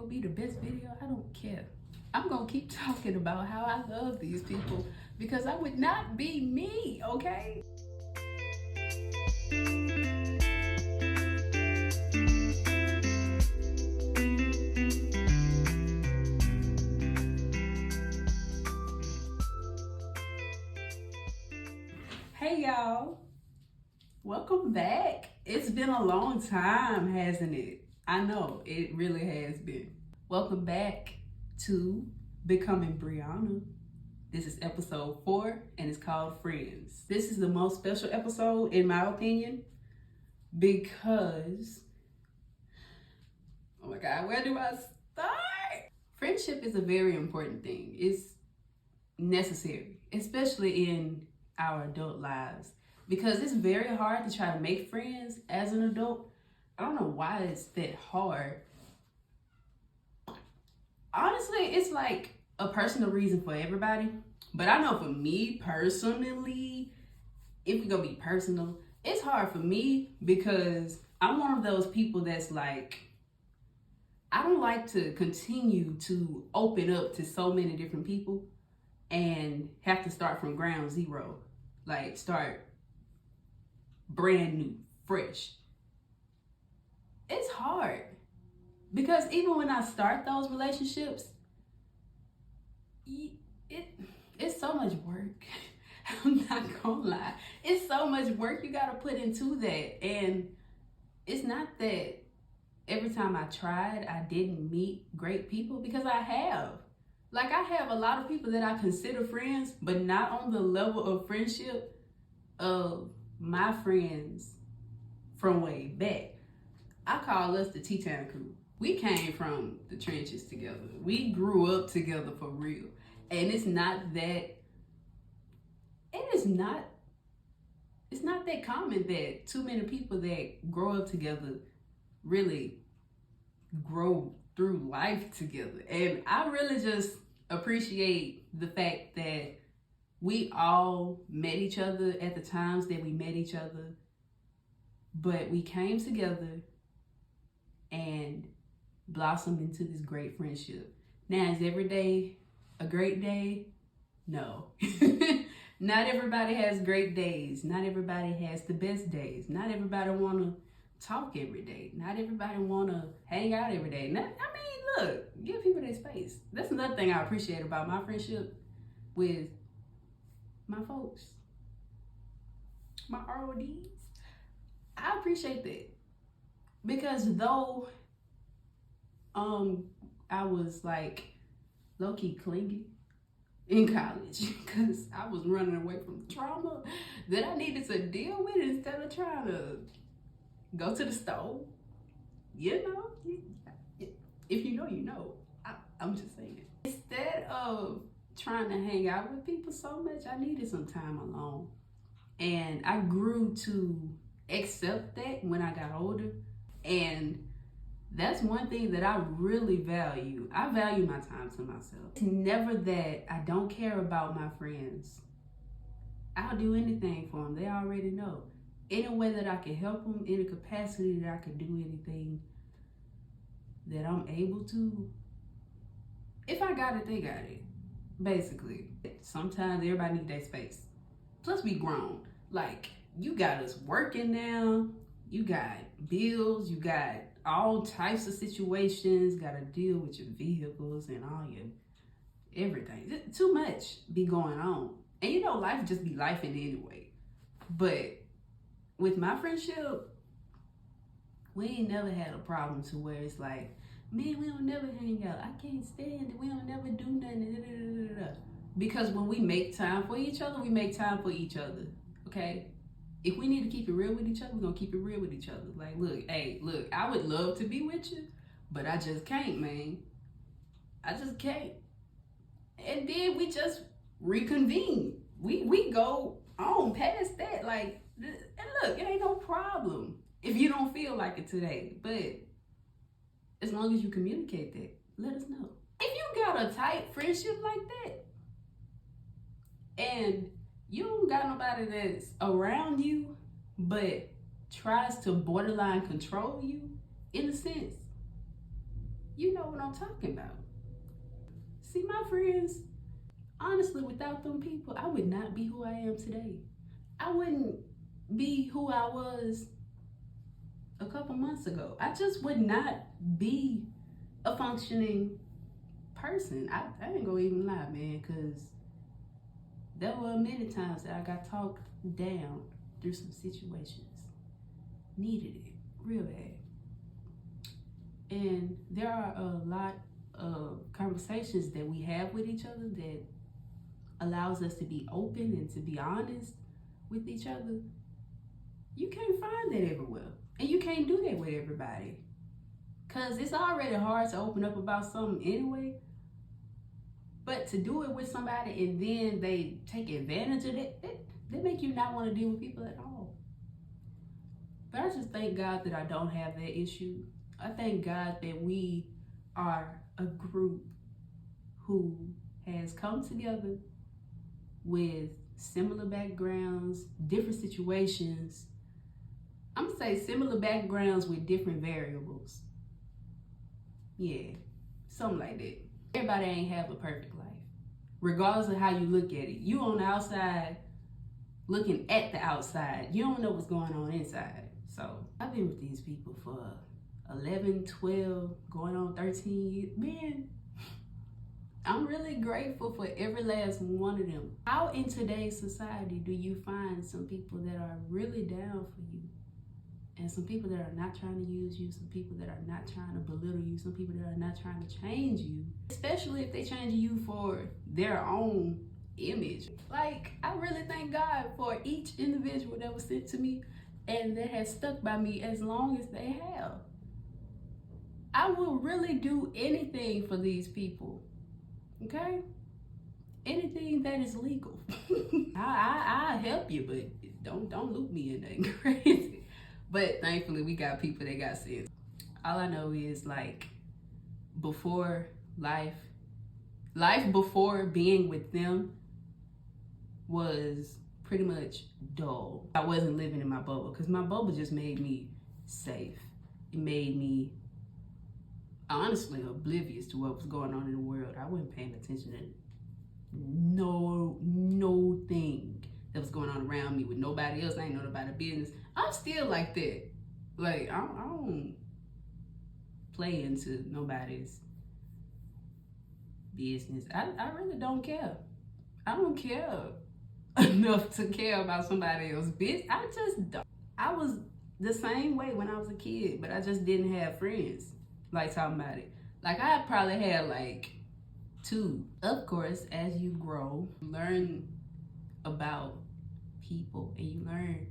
be the best video. I don't care. I'm gonna keep talking about how I love these people because I would not be me, okay? Hey y'all, welcome back. It's been a long time, hasn't it? I know, it really has been. Welcome back to Becoming Brianna. This is episode 4 and it's called Friends. This is the most special episode in my opinion because, oh my God, where do I start? Friendship is a very important thing. It's necessary, especially in our adult lives, because it's very hard to try to make friends as an adult. I don't know why it's that hard. Honestly, it's like a personal reason for everybody. But I know for me personally, if we're gonna be personal, it's hard for me because I'm one of those people that's like, I don't like to continue to open up to so many different people and have to start from ground zero. Like start brand new, fresh. It's hard. Because even when I start those relationships, it's so much work. I'm not gonna lie. It's so much work you gotta put into that. And it's not that every time I tried, I didn't meet great people, because I have. Like I have a lot of people that I consider friends, but not on the level of friendship of my friends from way back. I call us the T-Town crew. We came from the trenches together. We grew up together for real. And it's not that common that too many people that grow up together really grow through life together. And I really just appreciate the fact that we all met each other at the times that we met each other, but we came together and blossomed into this great friendship. Now, is every day a great day? No. Not everybody has great days. Not everybody has the best days. Not everybody want to talk every day. Not everybody want to hang out every day. Look, give people their space. That's another thing I appreciate about my friendship with my folks, my RODs. I appreciate that, because though I was like low-key clingy in college because I was running away from trauma that I needed to deal with instead of trying to go to the store. You know, if you know, you know. I'm just saying. Instead of trying to hang out with people so much, I needed some time alone. And I grew to accept that when I got older. And that's one thing that I really value. I value my time to myself. It's never that I don't care about my friends. I'll do anything for them. They already know. Any way that I can help them, any capacity that I can do anything that I'm able to. If I got it, they got it. Basically. Sometimes everybody needs their space. Plus we grown. Like, you got us working now. You got bills. You got all types of situations. Got to deal with your vehicles and all your everything. Too much be going on. And you know, life just be lifing anyway. But with my friendship, we ain't never had a problem to where it's like, man, we don't never hang out. I can't stand it. We don't never do nothing. Because when we make time for each other, we make time for each other. Okay? If we need to keep it real with each other, we're going to keep it real with each other. Like, look, I would love to be with you, but I just can't, man. I just can't. And then we just reconvene. We go on past that. Like, and look, it ain't no problem if you don't feel like it today. But as long as you communicate that, let us know. If you got a tight friendship like that, and you don't got nobody that's around you, but tries to borderline control you, in a sense, You know what I'm talking about. See, my friends, honestly, without them people, I would not be who I am today. I wouldn't be who I was a couple months ago. I just would not be a functioning person. I ain't gonna even lie, man, because there were many times that I got talked down through some situations. Needed it real bad. And there are a lot of conversations that we have with each other that allows us to be open and to be honest with each other. You can't find that everywhere. And you can't do that with everybody. Because it's already hard to open up about something anyway. But to do it with somebody and then they take advantage of it, they make you not want to deal with people at all. But I just thank God that I don't have that issue. I thank God that we are a group who has come together with similar backgrounds, different situations. I'm gonna say similar backgrounds with different variables. Yeah, something like that. Everybody ain't have a perfect life, regardless of how you look at it. You on the outside looking at the outside. You don't know what's going on inside. So I've been with these people for 11, 12, going on 13 years. Man, I'm really grateful for every last one of them. How in today's society do you find some people that are really down for you? And some people that are not trying to use you, some people that are not trying to belittle you, some people that are not trying to change you, especially if they change you for their own image. Like, I really thank God for each individual that was sent to me and that has stuck by me as long as they have. I will really do anything for these people, okay? Anything that is legal. I'll help you, but don't loop me in nothing crazy. But thankfully, we got people that got sense. All I know is, like, before life before being with them was pretty much dull. I wasn't living in my bubble because my bubble just made me safe. It made me honestly oblivious to what was going on in the world. I wasn't paying attention to no thing that was going on around me with nobody else. I ain't know about business. I'm still like that. Like, I don't play into nobody's business. I really don't care. I don't care enough to care about somebody else's business. I just don't. I was the same way when I was a kid, but I just didn't have friends like talking about it. Like, I probably had like 2. Of course, as you grow, you learn about people and you learn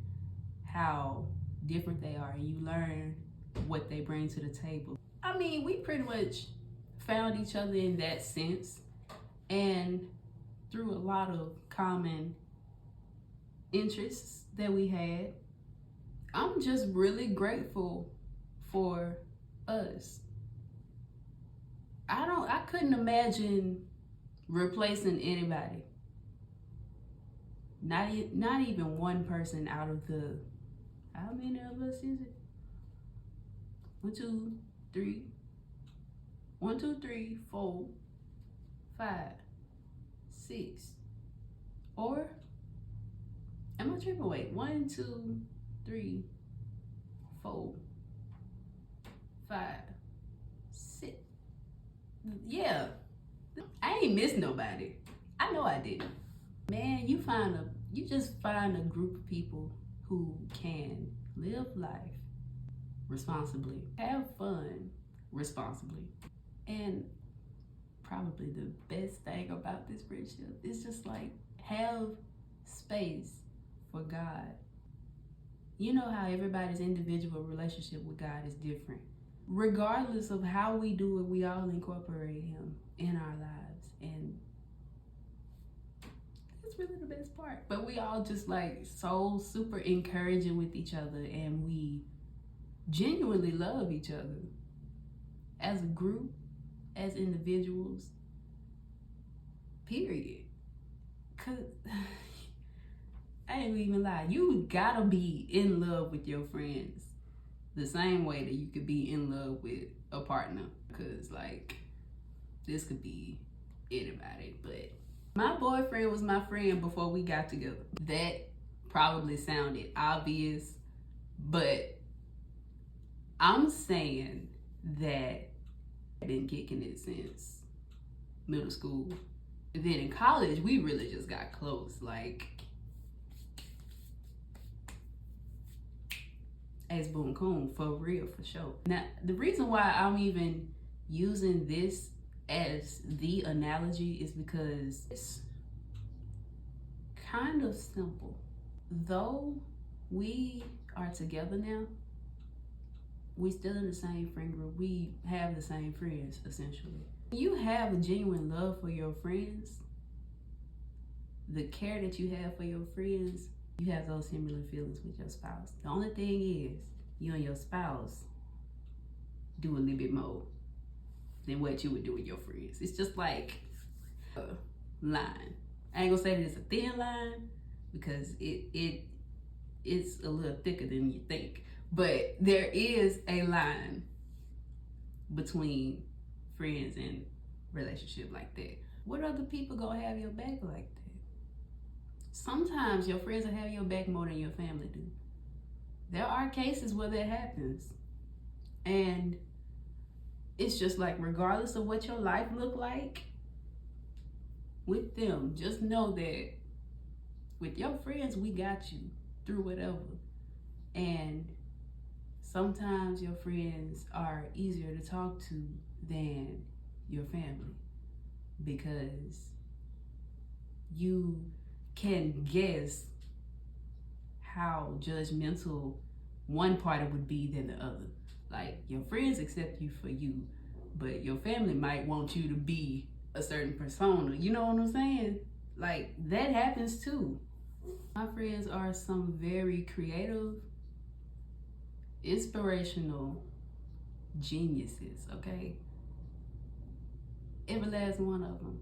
how different they are and you learn what they bring to the table. I mean, we pretty much found each other in that sense, and through a lot of common interests that we had. I'm just really grateful for us. I couldn't imagine replacing anybody. Not even one person out of the, how many of us is it? 1, 2, 3. 1, 2, 3, 4, 5, 6. Or am I tripping? Wait, 1, 2, 3, 4, 5, 6. Yeah, I ain't missed nobody. I know I didn't. Man, you just find a group of people who can live life responsibly, have fun responsibly. And probably the best thing about this friendship is just like, have space for God. You know how everybody's individual relationship with God is different. Regardless of how we do it, we all incorporate Him in our lives. And that's really the best part. But we all just like so super encouraging with each other, and we genuinely love each other as a group, as individuals, period. Cause I ain't even lie, you gotta be in love with your friends the same way that you could be in love with a partner, because like this could be anybody. But my boyfriend was my friend before we got together. That probably sounded obvious, but I'm saying that I've been kicking it since middle school. And then in college, we really just got close. Like, as boom coon, for real, for sure. Now, the reason why I'm even using this as the analogy is because it's kind of simple. Though we are together now, we still in the same friend group. We have the same friends, essentially. You have a genuine love for your friends, the care that you have for your friends, you have those similar feelings with your spouse. The only thing is, you and your spouse do a little bit more than what you would do with your friends. It's just like a line. I ain't gonna say that it's a thin line, because it's a little thicker than you think. But there is a line between friends and relationship like that. What other people gonna have your back like that? Sometimes your friends will have your back more than your family do. There are cases where that happens. And it's just like, regardless of what your life look like with them, just know that with your friends, we got you through whatever. And sometimes your friends are easier to talk to than your family, because you can guess how judgmental one party would be than the other. Like, your friends accept you for you, but your family might want you to be a certain persona. You know what I'm saying? Like, that happens too. My friends are some very creative, inspirational geniuses, okay? Every last one of them.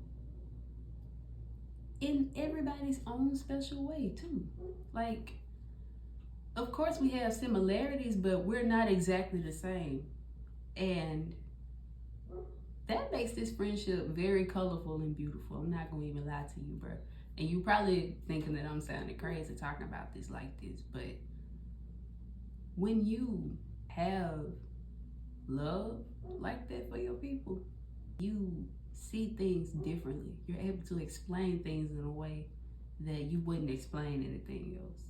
In everybody's own special way too. Like, of course we have similarities, but we're not exactly the same. And that makes this friendship very colorful and beautiful. I'm not gonna even lie to you, bro. And you probably thinking that I'm sounding crazy talking about this like this, but when you have love like that for your people, you see things differently. You're able to explain things in a way that you wouldn't explain anything else.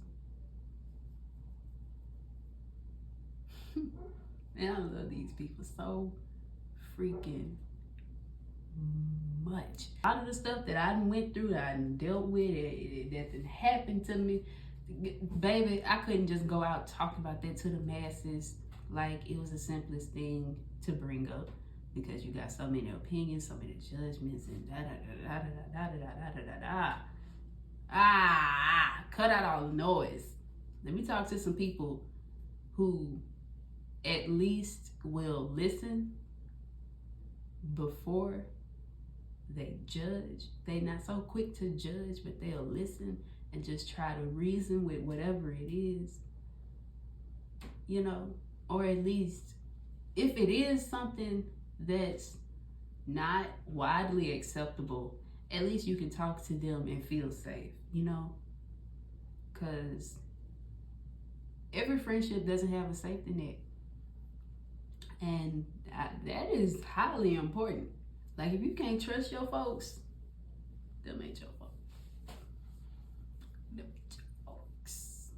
And I love these people so freaking much. A lot of the stuff that I went through, that I dealt with, that happened to me, baby, I couldn't just go out talking about that to the masses like it was the simplest thing to bring up, because you got so many opinions, so many judgments, and da da da da da da da da da da da. Cut out all the noise. Let me talk to some people who at least will listen before they judge. They not so quick to judge, but they'll listen and just try to reason with whatever it is, you know, or at least if it is something that's not widely acceptable, at least you can talk to them and feel safe, you know, because every friendship doesn't have a safety net. And that is highly important. Like, if you can't trust your folks, them ain't your folks. Them ain't your folks.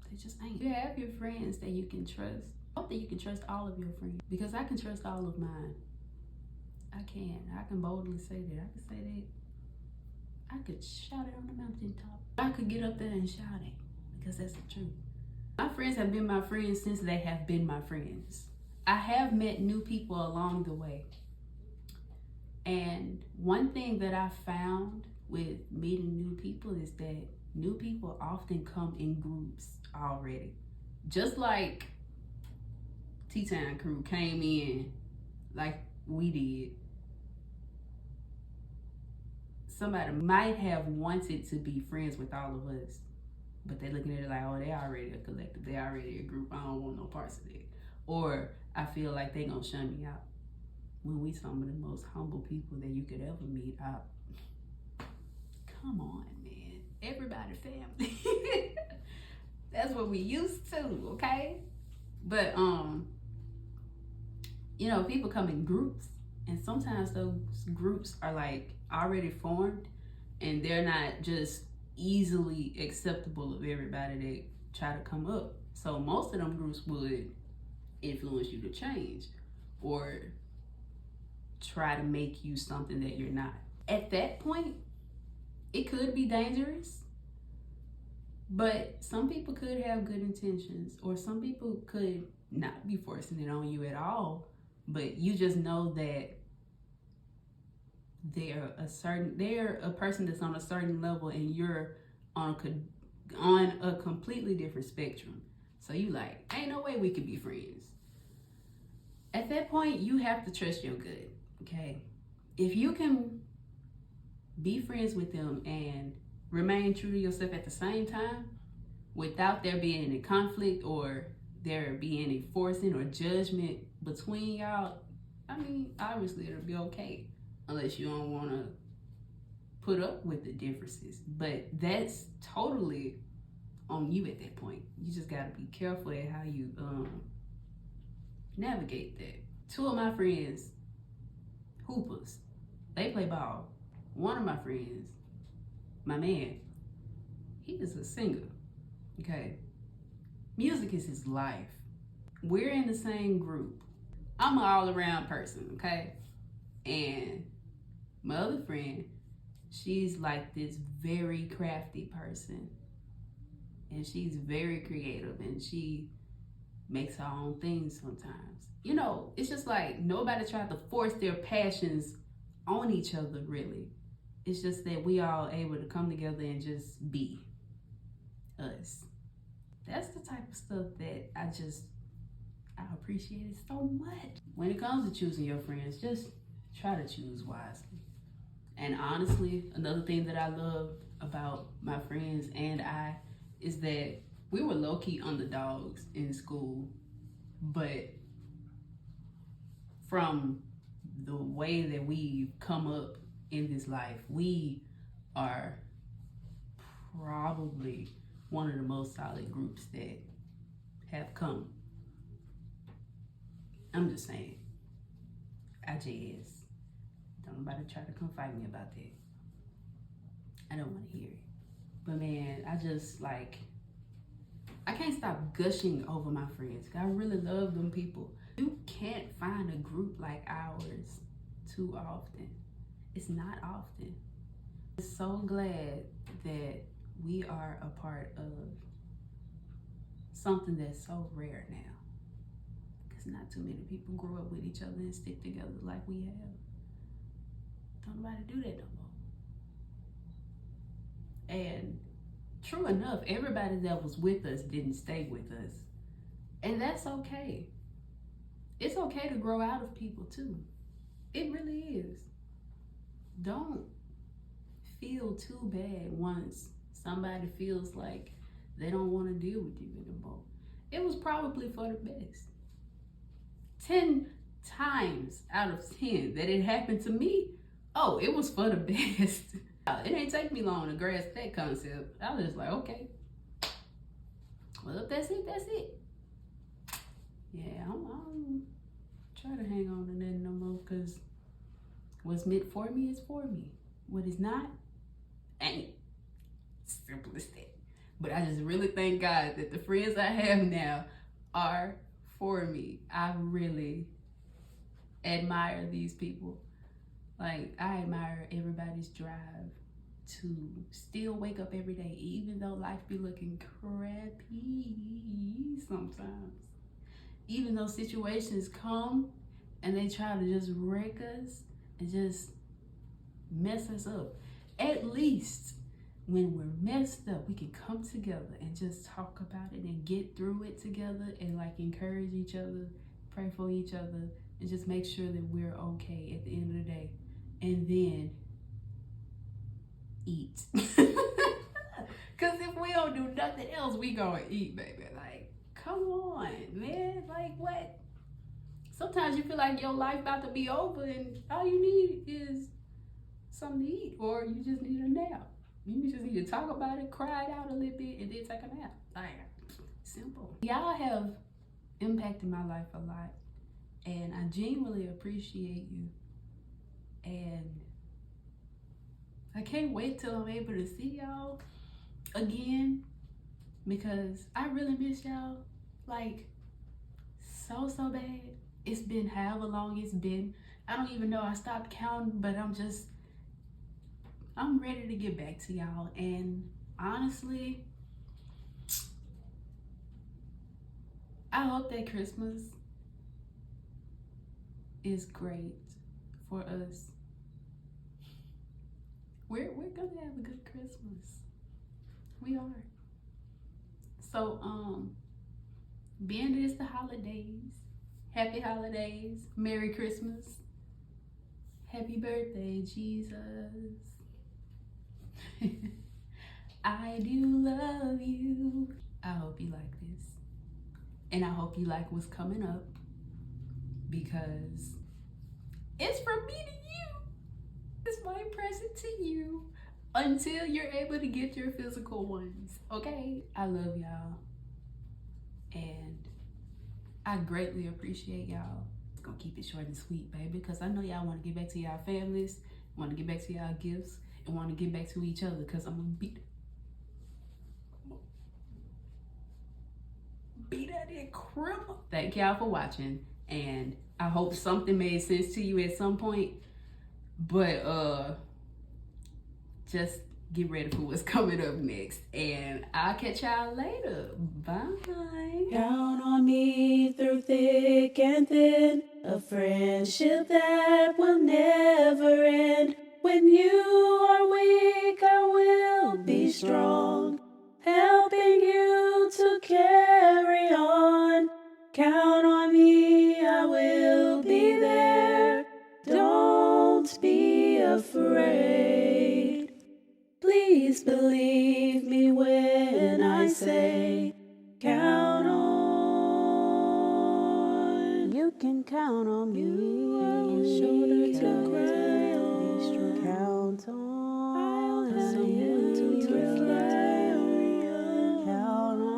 They just ain't. You have your friends that you can trust. I hope that you can trust all of your friends, because I can trust all of mine. I can boldly say that. I can say that. I could shout it on the mountaintop. I could get up there and shout it, because that's the truth. My friends have been my friends since they have been my friends. I have met new people along the way. And one thing that I found with meeting new people is that new people often come in groups already. Just like T-Town crew came in like we did. Somebody might have wanted to be friends with all of us, but they're looking at it like, oh, they already a collective, they already a group, I don't want no parts of that. or I feel like they gonna shun me out. When we some of the most humble people that you could ever meet. Come on, man. Everybody family. That's what we used to, okay? But people come in groups, and sometimes those groups are like already formed, and they're not just easily acceptable of everybody that try to come up. So most of them groups would influence you to change or try to make you something that you're not. At that point, it could be dangerous, but some people could have good intentions, or some people could not be forcing it on you at all, but you just know that they're a person that's on a certain level, and you're on a completely different spectrum. So you like, ain't no way we could be friends. At that point, you have to trust your gut, okay? If you can be friends with them and remain true to yourself at the same time without there being any conflict or there being any forcing or judgment between y'all, I mean, obviously it'll be okay, unless you don't want to put up with the differences. But that's totally on you at that point. You just got to be careful at how you navigate that. Two of my friends, hoopers, they play ball. One of my friends, my man, he is a singer, okay? Music is his life. We're in the same group. I'm an all-around person, okay? And my other friend, she's like this very crafty person. And she's very creative, and she makes her own things sometimes. It's just like nobody tried to force their passions on each other, really. It's just that we all able to come together and just be us. That's the type of stuff that I appreciate it so much. When it comes to choosing your friends, just try to choose wisely. And honestly, another thing that I love about my friends and I is that we were low-key underdogs in school, but from the way that we've come up in this life, we are probably one of the most solid groups that have come. I'm just saying. Don't nobody try to come fight me about that. I don't want to hear it. But man, I can't stop gushing over my friends. I really love them people. You can't find a group like ours too often. It's not often. I'm so glad that we are a part of something that's so rare now. Because not too many people grow up with each other and stick together like we have. Don't nobody do that no more. And true enough, everybody that was with us didn't stay with us. And that's okay. It's okay to grow out of people too. It really is. Don't feel too bad once somebody feels like they don't want to deal with you anymore. It was probably for the best. 10 times out of 10 that it happened to me, it was for the best. It ain't take me long to grasp that concept. I was just like, okay. Well, if that's it, that's it. Yeah, I don't try to hang on to nothing no more, because what's meant for me is for me. What is not, ain't. Simple as that. But I just really thank God that the friends I have now are for me. I really admire these people. Like, I admire everybody's drive to still wake up every day, even though life be looking crappy sometimes. Even though situations come and they try to just wreck us and just mess us up. At least when we're messed up, we can come together and just talk about it and get through it together and like encourage each other, pray for each other, and just make sure that we're okay at the end of the day. And then eat. Because if we don't do nothing else, we gonna eat, baby. Like, come on, man. Like, what? Sometimes you feel like your life about to be over and all you need is something to eat, or you just need a nap. You just need to talk about it, cry it out a little bit, and then take a nap. Like, simple. Y'all have impacted my life a lot, and I genuinely appreciate you. And I can't wait till I'm able to see y'all again, because I really miss y'all, like, so bad. It's been however long it's been. I don't even know. I stopped counting, but I'm ready to get back to y'all. And honestly, I hope that Christmas is great for us. We're gonna have a good Christmas. We are. So being it's the holidays, happy holidays, Merry Christmas, happy birthday, Jesus. I do love you. I hope you like this. And I hope you like what's coming up, because it's from me to you. It's my present to you until you're able to get your physical ones, okay? I love y'all. And I greatly appreciate y'all. It's gonna keep it short and sweet, baby, because I know y'all want to get back to y'all families, want to get back to y'all gifts, and want to get back to each other, because I'm gonna beat out that criminal. Thank y'all for watching, and I hope something made sense to you at some point. But just get ready for what's coming up next, and I'll catch y'all later. Bye. Count on me through thick and thin, a friendship that will never end. When you are weak, I will be strong, helping you to carry on. Count on me, I will be there. Don't be afraid. Please believe me when I say, count on. You can count on me. You are a shoulder to cry on. Count on. I'll have someone to rely on. Count on.